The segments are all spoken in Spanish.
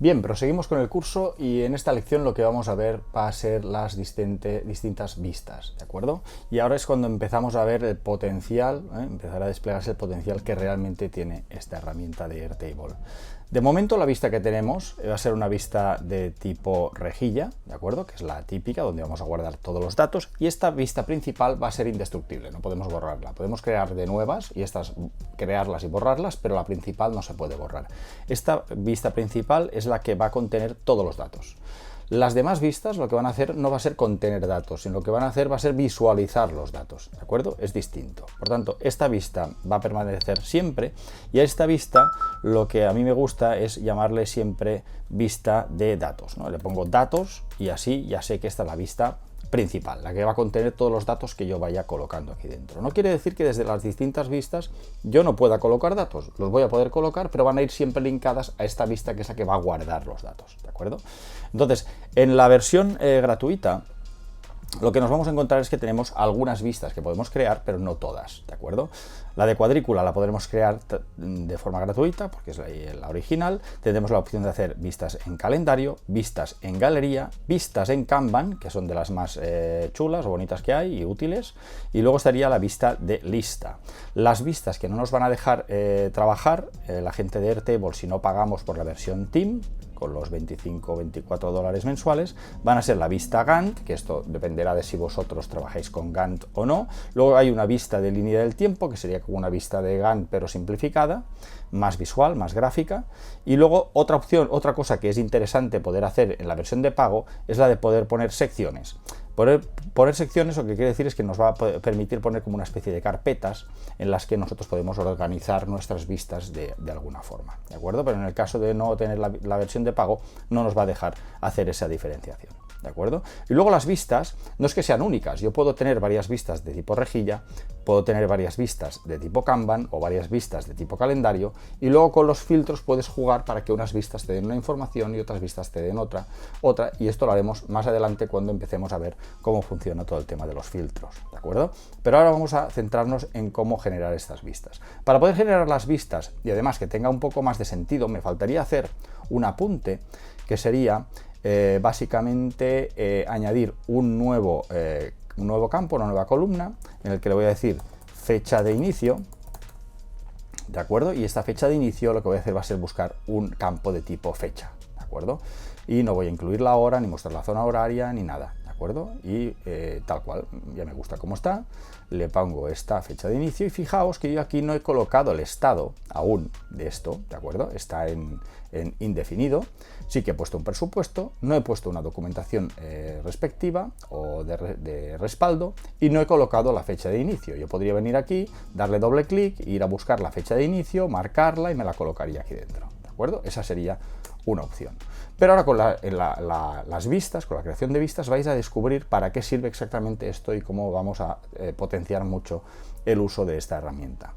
Bien, proseguimos con el curso y en esta lección lo que vamos a ver va a ser las distintas vistas, ¿de acuerdo? Y ahora es cuando empezamos a ver el potencial, empezar a desplegarse el potencial que realmente tiene esta herramienta de Airtable. De momento la vista que tenemos va a ser una vista de tipo rejilla, ¿de acuerdo? Que es la típica donde vamos a guardar todos los datos, y esta vista principal va a ser indestructible, no podemos borrarla. Podemos crear de nuevas y estas crearlas y borrarlas, pero la principal no se puede borrar. Esta vista principal es la que va a contener todos los datos. Las demás vistas lo que van a hacer no va a ser contener datos, sino lo que van a hacer va a ser visualizar los datos, ¿de acuerdo? Es distinto. Por tanto, esta vista va a permanecer siempre, y a esta vista lo que a mí me gusta es llamarle siempre vista de datos, ¿no? Le pongo datos y así ya sé que esta es la vista principal, la que va a contener todos los datos que yo vaya colocando aquí dentro. No quiere decir que desde las distintas vistas yo no pueda colocar datos, los voy a poder colocar, pero van a ir siempre linkadas a esta vista que es la que va a guardar los datos, ¿de acuerdo? Entonces, en la versión gratuita, lo que nos vamos a encontrar es que tenemos algunas vistas que podemos crear, pero no todas, ¿de acuerdo? La de cuadrícula la podremos crear de forma gratuita, porque es la original. Tendremos la opción de hacer vistas en calendario, vistas en galería, vistas en Kanban, que son de las más chulas o bonitas que hay y útiles, y luego estaría la vista de lista. Las vistas que no nos van a dejar trabajar, la gente de Airtable, si no pagamos por la versión Team, con los 25 o 24 dólares mensuales, van a ser la vista Gantt, que esto dependerá de si vosotros trabajáis con Gantt o no. Luego hay una vista de línea del tiempo, que sería como una vista de Gantt pero simplificada, más visual, más gráfica. Y luego otra opción, otra cosa que es interesante poder hacer en la versión de pago, es la de poder poner secciones. Poner secciones lo que quiere decir es que nos va a permitir poner como una especie de carpetas en las que nosotros podemos organizar nuestras vistas de alguna forma, ¿de acuerdo? Pero en el caso de no tener la versión de pago, no nos va a dejar hacer esa diferenciación, ¿de acuerdo? Y luego las vistas no es que sean únicas. Yo puedo tener varias vistas de tipo rejilla, puedo tener varias vistas de tipo Kanban o varias vistas de tipo calendario, y luego con los filtros puedes jugar para que unas vistas te den una información y otras vistas te den otra, y esto lo haremos más adelante cuando empecemos a ver cómo funciona todo el tema de los filtros, ¿de acuerdo? Pero ahora vamos a centrarnos en cómo generar estas vistas. Para poder generar las vistas y además que tenga un poco más de sentido, me faltaría hacer un apunte que sería básicamente añadir un nuevo campo, una nueva columna, en el que le voy a decir fecha de inicio, ¿de acuerdo? Y esta fecha de inicio lo que voy a hacer va a ser buscar un campo de tipo fecha, ¿de acuerdo? Y no voy a incluir la hora, ni mostrar la zona horaria, ni nada, ¿de acuerdo? Y tal cual, ya me gusta cómo está, le pongo esta fecha de inicio y fijaos que yo aquí no he colocado el estado aún de esto, ¿de acuerdo? Está en indefinido. Sí que he puesto un presupuesto, no he puesto una documentación respectiva o de respaldo, y no he colocado la fecha de inicio. Yo podría venir aquí, darle doble clic, ir a buscar la fecha de inicio, marcarla y me la colocaría aquí dentro, ¿de acuerdo? Esa sería una opción. Pero ahora con las vistas, con la creación de vistas, vais a descubrir para qué sirve exactamente esto y cómo vamos a potenciar mucho el uso de esta herramienta.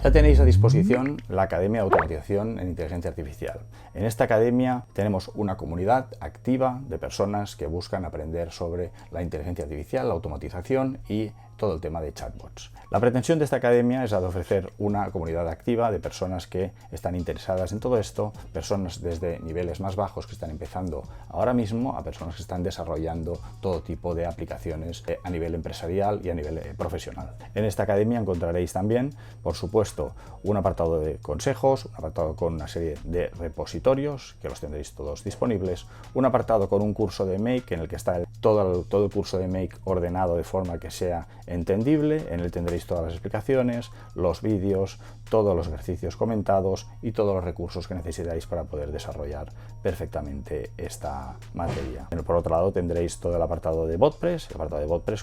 Ya tenéis a disposición la Academia de Automatización en Inteligencia Artificial. En esta academia tenemos una comunidad activa de personas que buscan aprender sobre la inteligencia artificial, la automatización y todo el tema de chatbots. La pretensión de esta academia es la de ofrecer una comunidad activa de personas que están interesadas en todo esto, personas desde niveles más bajos que están empezando ahora mismo a personas que están desarrollando todo tipo de aplicaciones a nivel empresarial y a nivel profesional. En esta academia encontraréis también, por supuesto, un apartado de consejos, un apartado con una serie de repositorios que los tendréis todos disponibles, un apartado con un curso de Make en el que está todo el curso de Make ordenado de forma que sea entendible. En él tendréis todas las explicaciones, los vídeos, todos los ejercicios comentados y todos los recursos que necesitáis para poder desarrollar perfectamente esta materia. Por otro lado tendréis todo el apartado de BotPress,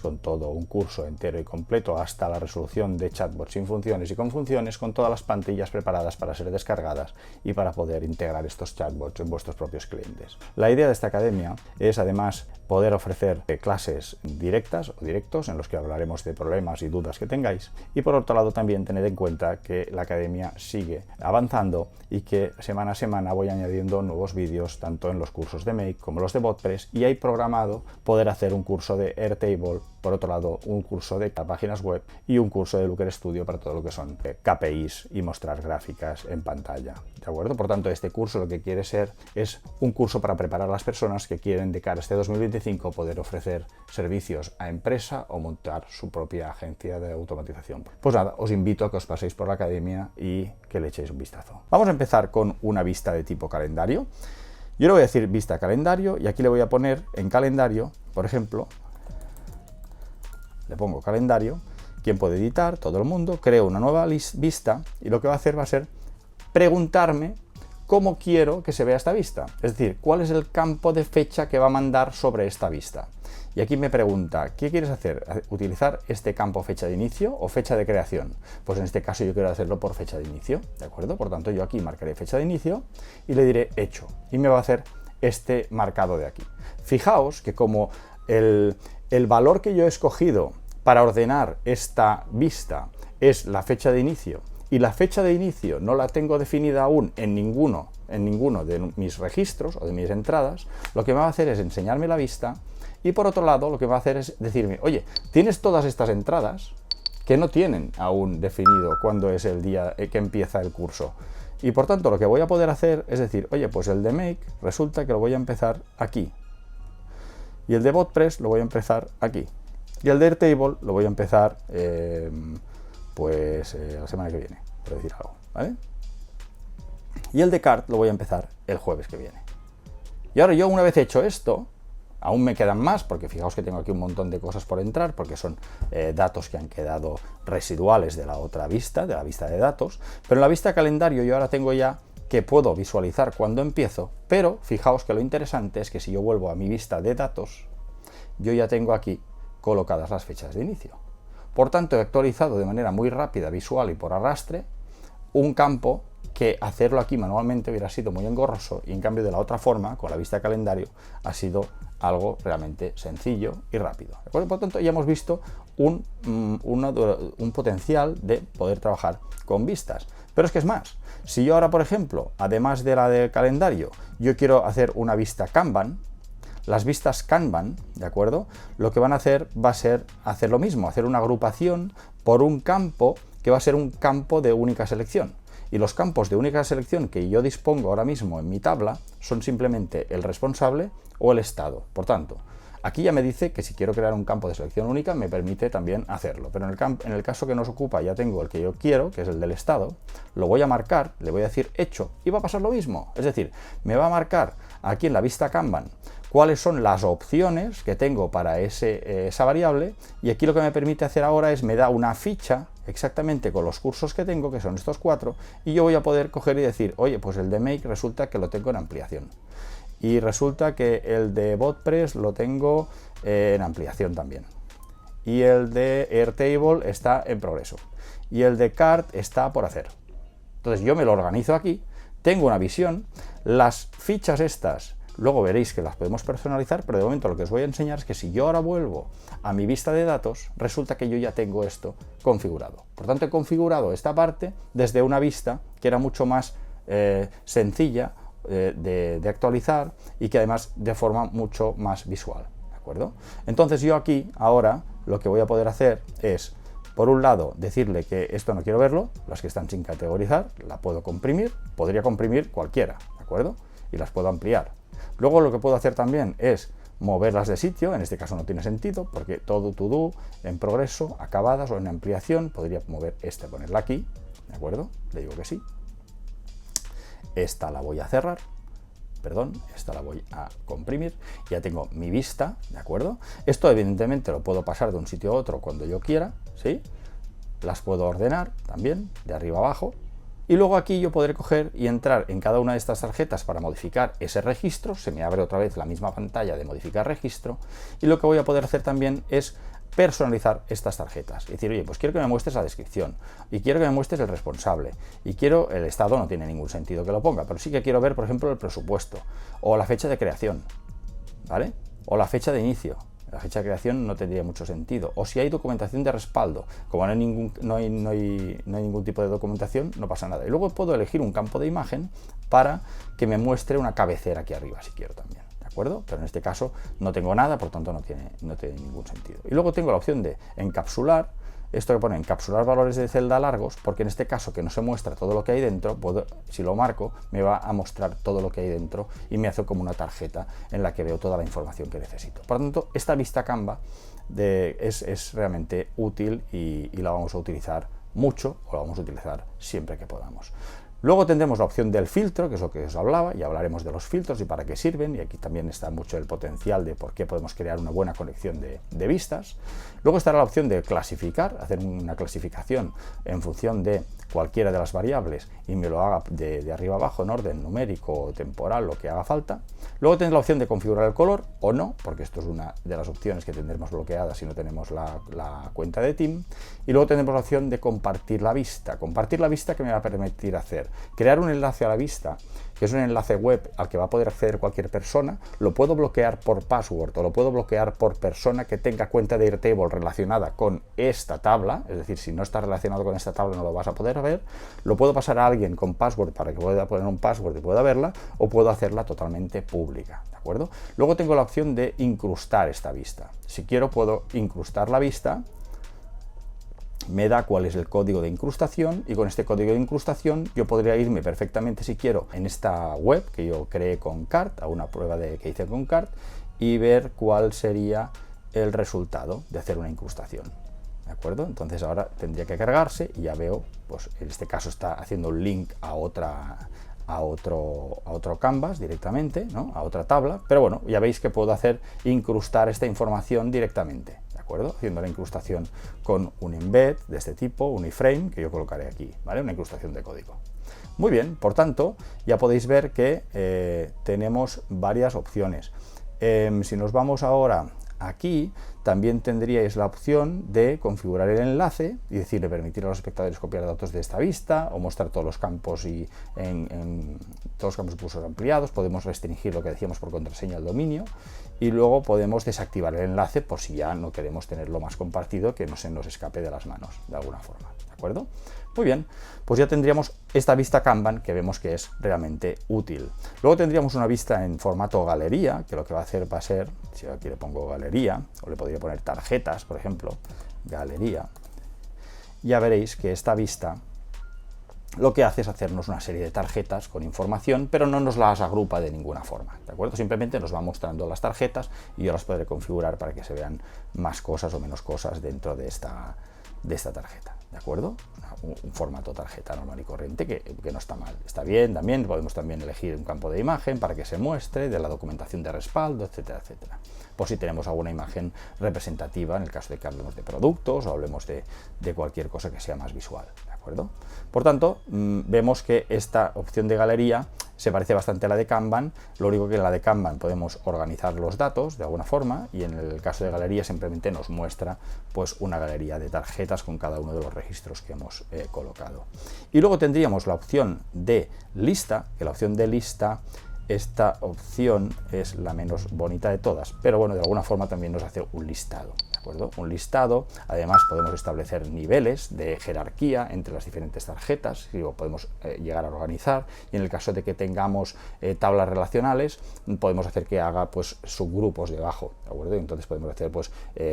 con todo un curso entero y completo hasta la resolución de chatbots sin funciones y con funciones, con todas las plantillas preparadas para ser descargadas y para poder integrar estos chatbots en vuestros propios clientes. La idea de esta academia es además poder ofrecer clases directas o directos en los que hablaremos de problemas y dudas que tengáis, y por otro lado también tened en cuenta que la academia sigue avanzando y que semana a semana voy añadiendo nuevos vídeos tanto en los cursos de Make como los de BotPress, y hay programado poder hacer un curso de Airtable, por otro lado un curso de páginas web y un curso de Looker Studio para todo lo que son KPIs y mostrar gráficas en pantalla, ¿de acuerdo? Por tanto, este curso lo que quiere ser es un curso para preparar a las personas que quieren de cara a este 2025 poder ofrecer servicios a empresa o montar su propia agencia de automatización. Pues nada, os invito a que os paséis por la academia y que le echéis un vistazo. Vamos a empezar con una vista de tipo calendario. Yo le voy a decir vista calendario y aquí le voy a poner en calendario, por ejemplo, le pongo calendario. ¿Quién puede editar? Todo el mundo. Creo una nueva vista y lo que va a hacer va a ser preguntarme cómo quiero que se vea esta vista. Es decir, cuál es el campo de fecha que va a mandar sobre esta vista. Y aquí me pregunta, ¿qué quieres hacer? ¿Utilizar este campo fecha de inicio o fecha de creación? Pues en este caso yo quiero hacerlo por fecha de inicio, ¿de acuerdo? Por tanto, yo aquí marcaré fecha de inicio y le diré hecho. Y me va a hacer este marcado de aquí. Fijaos que como el valor que yo he escogido para ordenar esta vista es la fecha de inicio y la fecha de inicio no la tengo definida aún en ninguno de mis registros o de mis entradas, lo que me va a hacer es enseñarme la vista y por otro lado lo que va a hacer es decirme, oye, tienes todas estas entradas que no tienen aún definido cuándo es el día que empieza el curso. Y por tanto lo que voy a poder hacer es decir, oye, pues el de Make resulta que lo voy a empezar aquí. Y el de BotPress lo voy a empezar aquí. Y el de Airtable lo voy a empezar la semana que viene, por decir algo, ¿vale? Y el de Cart lo voy a empezar el jueves que viene. Y ahora yo una vez hecho esto, aún me quedan más, porque fijaos que tengo aquí un montón de cosas por entrar, porque son datos que han quedado residuales de la otra vista, de la vista de datos, pero en la vista calendario yo ahora tengo ya que puedo visualizar cuando empiezo, pero fijaos que lo interesante es que si yo vuelvo a mi vista de datos, yo ya tengo aquí colocadas las fechas de inicio. Por tanto, he actualizado de manera muy rápida, visual y por arrastre, un campo que hacerlo aquí manualmente hubiera sido muy engorroso y en cambio de la otra forma, con la vista calendario, ha sido algo realmente sencillo y rápido. ¿De acuerdo? Por tanto, ya hemos visto un potencial de poder trabajar con vistas. Pero es que es más, si yo ahora, por ejemplo, además de la del calendario, yo quiero hacer una vista Kanban, las vistas Kanban, ¿de acuerdo? Lo que van a hacer va a ser hacer lo mismo, hacer una agrupación por un campo que va a ser un campo de única selección. Y los campos de única selección que yo dispongo ahora mismo en mi tabla son simplemente el responsable o el estado. Por tanto, aquí ya me dice que si quiero crear un campo de selección única me permite también hacerlo. Pero en el caso que nos ocupa ya tengo el que yo quiero, que es el del estado, lo voy a marcar, le voy a decir hecho y va a pasar lo mismo. Es decir, me va a marcar aquí en la vista Kanban cuáles son las opciones que tengo para esa variable y aquí lo que me permite hacer ahora es me da una ficha exactamente con los cursos que tengo, que son estos 4, y yo voy a poder coger y decir, oye, pues el de Make resulta que lo tengo en ampliación y resulta que el de BotPress lo tengo en ampliación también y el de Airtable está en progreso y el de Cart está por hacer. Entonces yo me lo organizo aquí, tengo una visión, las fichas estas luego veréis que las podemos personalizar, pero de momento lo que os voy a enseñar es que si yo ahora vuelvo a mi vista de datos, resulta que yo ya tengo esto configurado. Por tanto, he configurado esta parte desde una vista que era mucho más sencilla de actualizar y que además de forma mucho más visual, ¿de acuerdo? Entonces yo aquí ahora lo que voy a poder hacer es, por un lado, decirle que esto no quiero verlo, las que están sin categorizar, la puedo comprimir, podría comprimir cualquiera, ¿de acuerdo? Y las puedo ampliar. Luego lo que puedo hacer también es moverlas de sitio, en este caso no tiene sentido, porque todo to do, en progreso, acabadas o en ampliación, podría mover esta, ponerla aquí, ¿de acuerdo? Le digo que sí. Esta la voy a cerrar, esta la voy a comprimir, ya tengo mi vista, ¿de acuerdo? Esto evidentemente lo puedo pasar de un sitio a otro cuando yo quiera, ¿sí? Las puedo ordenar también, de arriba a abajo. Y luego aquí yo podré coger y entrar en cada una de estas tarjetas para modificar ese registro, se me abre otra vez la misma pantalla de modificar registro, y lo que voy a poder hacer también es personalizar estas tarjetas. Es decir, oye, pues quiero que me muestres la descripción, y quiero que me muestres el responsable, y quiero, el estado no tiene ningún sentido que lo ponga, pero sí que quiero ver, por ejemplo, el presupuesto, o la fecha de creación, ¿vale? O la fecha de inicio. La fecha de creación no tendría mucho sentido. O si hay documentación de respaldo, como no hay ningún tipo de documentación, no pasa nada. Y luego puedo elegir un campo de imagen para que me muestre una cabecera aquí arriba, si quiero también. ¿De acuerdo? Pero en este caso no tengo nada, por tanto no tiene ningún sentido. Y luego tengo la opción de encapsular esto que pone encapsular valores de celda largos, porque en este caso que no se muestra todo lo que hay dentro, si lo marco me va a mostrar todo lo que hay dentro y me hace como una tarjeta en la que veo toda la información que necesito. Por lo tanto, esta vista Canva es realmente útil y la vamos a utilizar mucho, o la vamos a utilizar siempre que podamos. Luego tendremos la opción del filtro, que es lo que os hablaba, y hablaremos de los filtros y para qué sirven, y aquí también está mucho el potencial de por qué podemos crear una buena colección de vistas. Luego estará la opción de clasificar, hacer una clasificación en función de cualquiera de las variables y me lo haga de arriba abajo en orden numérico o temporal, lo que haga falta. Luego tendré la opción de configurar el color o no, porque esto es una de las opciones que tendremos bloqueadas si no tenemos la cuenta de Team. Y luego tendremos la opción de compartir la vista. Compartir la vista, que me va a permitir hacer crear un enlace a la vista, que es un enlace web al que va a poder acceder cualquier persona. Lo puedo bloquear por password o lo puedo bloquear por persona que tenga cuenta de Airtable relacionada con esta tabla, es decir, si no está relacionado con esta tabla no lo vas a poder ver. Lo puedo pasar a alguien con password para que pueda poner un password y pueda verla, o puedo hacerla totalmente pública, ¿de acuerdo? Luego tengo la opción de incrustar esta vista. Si quiero puedo incrustar la vista, me da cuál es el código de incrustación y con este código de incrustación yo podría irme perfectamente, si quiero, en esta web que yo creé con Cart, a una prueba que hice con Cart, y ver cuál sería el resultado de hacer una incrustación. ¿De acuerdo? Entonces ahora tendría que cargarse y ya veo, pues en este caso está haciendo un link a otro canvas directamente, ¿no? A otra tabla, pero bueno, ya veis que puedo incrustar esta información directamente, ¿de acuerdo? Haciendo la incrustación con un embed de este tipo, un iframe, que yo colocaré aquí, ¿vale? Una incrustación de código. Muy bien, por tanto, ya podéis ver que tenemos varias opciones. Si nos vamos ahora aquí, también tendríais la opción de configurar el enlace y decirle permitir a los espectadores copiar datos de esta vista o mostrar todos los campos y en todos los campos de usos ampliados. Podemos restringir lo que decíamos por contraseña al dominio y luego podemos desactivar el enlace por si ya no queremos tenerlo más compartido, que no se nos escape de las manos de alguna forma. ¿De acuerdo? Muy bien, pues ya tendríamos esta vista Kanban que vemos que es realmente útil. Luego tendríamos una vista en formato galería, que lo que va a ser, si aquí le pongo galería, o le podría poner tarjetas, por ejemplo, galería, ya veréis que esta vista lo que hace es hacernos una serie de tarjetas con información, pero no nos las agrupa de ninguna forma, ¿de acuerdo? Simplemente nos va mostrando las tarjetas y yo las podré configurar para que se vean más cosas o menos cosas dentro de esta tarjeta, ¿de acuerdo? Un formato tarjeta normal y corriente que no está mal, está bien. También podemos elegir un campo de imagen para que se muestre, de la documentación de respaldo, etcétera, etcétera, por si tenemos alguna imagen representativa en el caso de que hablemos de productos o hablemos de cualquier cosa que sea más visual, ¿de acuerdo? Por tanto, vemos que esta opción de galería se parece bastante a la de Kanban, lo único que en la de Kanban podemos organizar los datos de alguna forma y en el caso de galería simplemente nos muestra pues una galería de tarjetas con cada uno de los registros que hemos colocado. Y luego tendríamos la opción de lista, que la opción de lista, esta opción es la menos bonita de todas, pero bueno, de alguna forma también nos hace un listado. ¿De acuerdo? Un listado, además podemos establecer niveles de jerarquía entre las diferentes tarjetas, y podemos llegar a organizar, y en el caso de que tengamos tablas relacionales, podemos hacer que haga pues subgrupos debajo, ¿de acuerdo? Entonces podemos hacer pues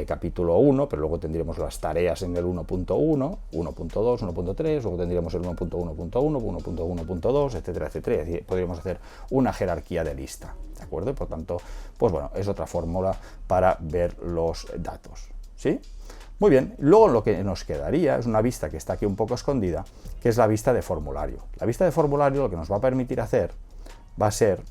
capítulo 1, pero luego tendríamos las tareas en el 1.1, 1.2, 1.3, luego tendríamos el 1.1.1, 1.1.2, etcétera, etcétera, y podríamos hacer una jerarquía de lista. ¿De acuerdo? Por tanto, pues bueno, es otra fórmula para ver los datos, ¿sí? Muy bien, luego lo que nos quedaría es una vista que está aquí un poco escondida, que es la vista de formulario. La vista de formulario lo que nos va a permitir hacer va a ser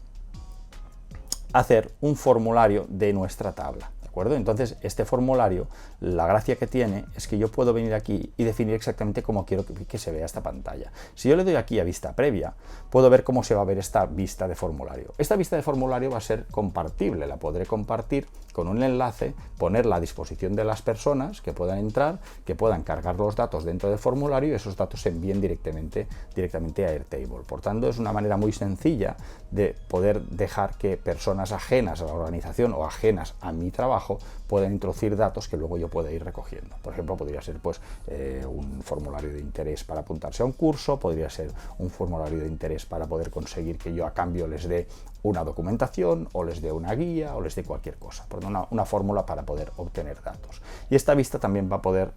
hacer un formulario de nuestra tabla. ¿De acuerdo? Entonces, este formulario, la gracia que tiene es que yo puedo venir aquí y definir exactamente cómo quiero que se vea esta pantalla. Si yo le doy aquí a vista previa, puedo ver cómo se va a ver esta vista de formulario. Esta vista de formulario va a ser compartible, la podré compartir con un enlace, ponerla a disposición de las personas que puedan entrar, que puedan cargar los datos dentro del formulario y esos datos se envíen directamente a Airtable. Por tanto, es una manera muy sencilla de poder dejar que personas ajenas a la organización o ajenas a mi trabajo trabajo puedan introducir datos que luego yo pueda ir recogiendo. Por ejemplo, podría ser pues un formulario de interés para apuntarse a un curso, podría ser un formulario de interés para poder conseguir que yo a cambio les dé una documentación o les dé una guía o les dé cualquier cosa, una fórmula para poder obtener datos. Y esta vista también va a poder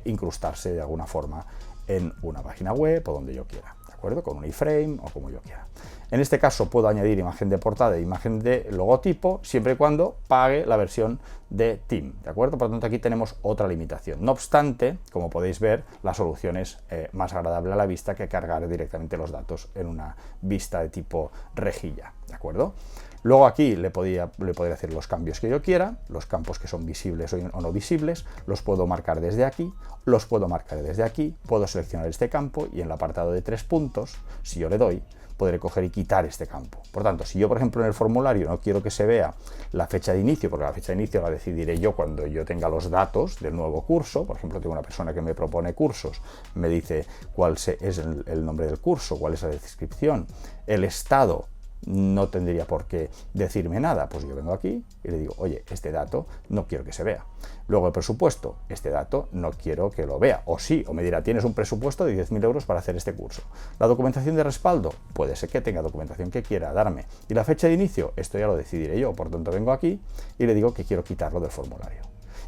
incrustarse de alguna forma en una página web o donde yo quiera, ¿de acuerdo? Con un iframe o como yo quiera. En este caso puedo añadir imagen de portada e imagen de logotipo siempre y cuando pague la versión de Theme, ¿de acuerdo? Por lo tanto, aquí tenemos otra limitación. No obstante, como podéis ver, la solución es más agradable a la vista que cargar directamente los datos en una vista de tipo rejilla, ¿de acuerdo? Luego aquí le podría hacer los cambios que yo quiera, los campos que son visibles o no visibles, los puedo marcar desde aquí, los puedo marcar desde aquí, puedo seleccionar este campo y en el apartado de 3 puntos, si yo le doy, podré coger y quitar este campo. Por tanto, si yo, por ejemplo, en el formulario no quiero que se vea la fecha de inicio, porque la fecha de inicio la decidiré yo cuando yo tenga los datos del nuevo curso, por ejemplo, tengo una persona que me propone cursos, me dice cuál es el nombre del curso, cuál es la descripción, el estado, no tendría por qué decirme nada, pues yo vengo aquí y le digo, oye, este dato no quiero que se vea. Luego el presupuesto, este dato no quiero que lo vea, o sí, o me dirá, tienes un presupuesto de 10.000 euros para hacer este curso. La documentación de respaldo, puede ser que tenga documentación que quiera darme. Y la fecha de inicio, esto ya lo decidiré yo, por tanto vengo aquí y le digo que quiero quitarlo del formulario.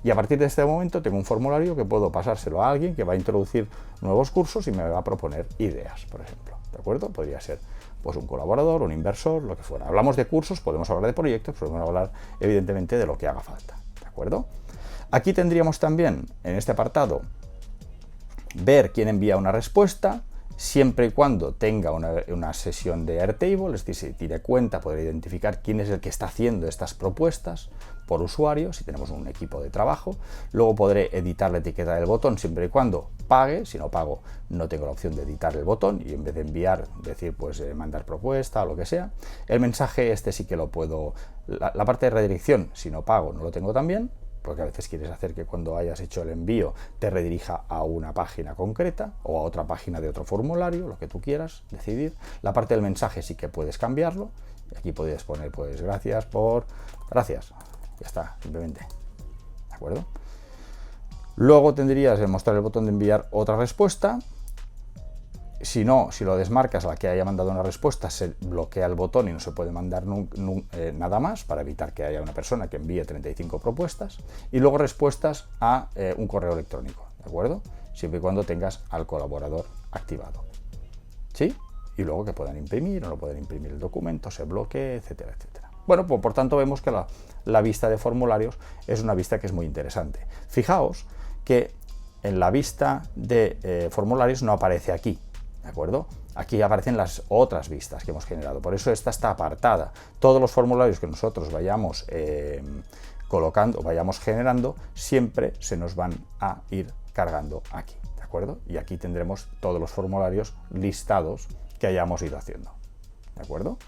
Y a partir de este momento tengo un formulario que puedo pasárselo a alguien que va a introducir nuevos cursos y me va a proponer ideas, por ejemplo, ¿de acuerdo? Podría ser pues un colaborador, un inversor, lo que fuera. Hablamos de cursos, podemos hablar de proyectos, podemos hablar evidentemente de lo que haga falta, ¿de acuerdo? Aquí tendríamos también en este apartado ver quién envía una respuesta, siempre y cuando tenga una sesión de Airtable, es decir, si tiene cuenta, podrá identificar quién es el que está haciendo estas propuestas por usuario, si tenemos un equipo de trabajo. Luego podré editar la etiqueta del botón siempre y cuando pague. Si no pago, no tengo la opción de editar el botón y en vez de enviar, decir, pues mandar propuesta o lo que sea. El mensaje este sí que lo puedo. La parte de redirección, si no pago, no lo tengo también, porque a veces quieres hacer que cuando hayas hecho el envío te redirija a una página concreta o a otra página de otro formulario, lo que tú quieras decidir. La parte del mensaje sí que puedes cambiarlo. Y aquí puedes poner, pues, gracias. Ya está, simplemente. ¿De acuerdo? Luego tendrías que mostrar el botón de enviar otra respuesta. Si no, si lo desmarcas a la que haya mandado una respuesta, se bloquea el botón y no se puede mandar nada más para evitar que haya una persona que envíe 35 propuestas. Y luego respuestas a un correo electrónico, ¿de acuerdo? Siempre y cuando tengas al colaborador activado. ¿Sí? Y luego que puedan imprimir o no pueden imprimir el documento, se bloquee, etcétera, etcétera. Bueno, pues por tanto vemos que la vista de formularios es una vista que es muy interesante. Fijaos que en la vista de formularios no aparece aquí, ¿de acuerdo? Aquí aparecen las otras vistas que hemos generado, por eso esta está apartada. Todos los formularios que nosotros vayamos colocando, vayamos generando, siempre se nos van a ir cargando aquí, ¿de acuerdo? Y aquí tendremos todos los formularios listados que hayamos ido haciendo, ¿de acuerdo?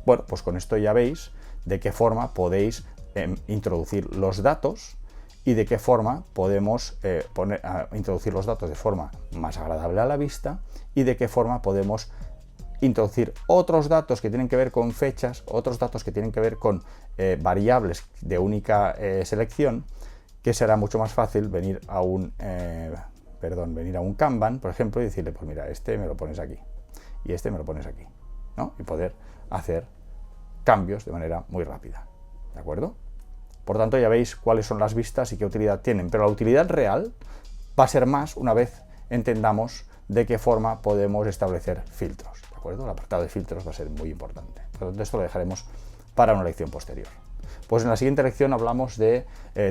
Bueno, pues con esto ya veis de qué forma podéis introducir los datos y de qué forma podemos introducir los datos de forma más agradable a la vista y de qué forma podemos introducir otros datos que tienen que ver con fechas, otros datos que tienen que ver con variables de única selección, que será mucho más fácil venir a un Kanban, por ejemplo, y decirle, pues mira, este me lo pones aquí y este me lo pones aquí, ¿no? Y poder hacer cambios de manera muy rápida, ¿de acuerdo? Por tanto, ya veis cuáles son las vistas y qué utilidad tienen, pero la utilidad real va a ser más una vez entendamos de qué forma podemos establecer filtros, ¿de acuerdo? El apartado de filtros va a ser muy importante. Por lo tanto, esto lo dejaremos para una lección posterior. Pues en la siguiente lección hablamos de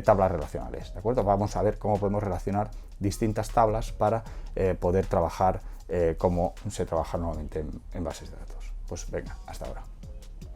tablas relacionales, ¿de acuerdo? Vamos a ver cómo podemos relacionar distintas tablas para poder trabajar como se trabaja normalmente en bases de datos. Pues venga, hasta ahora.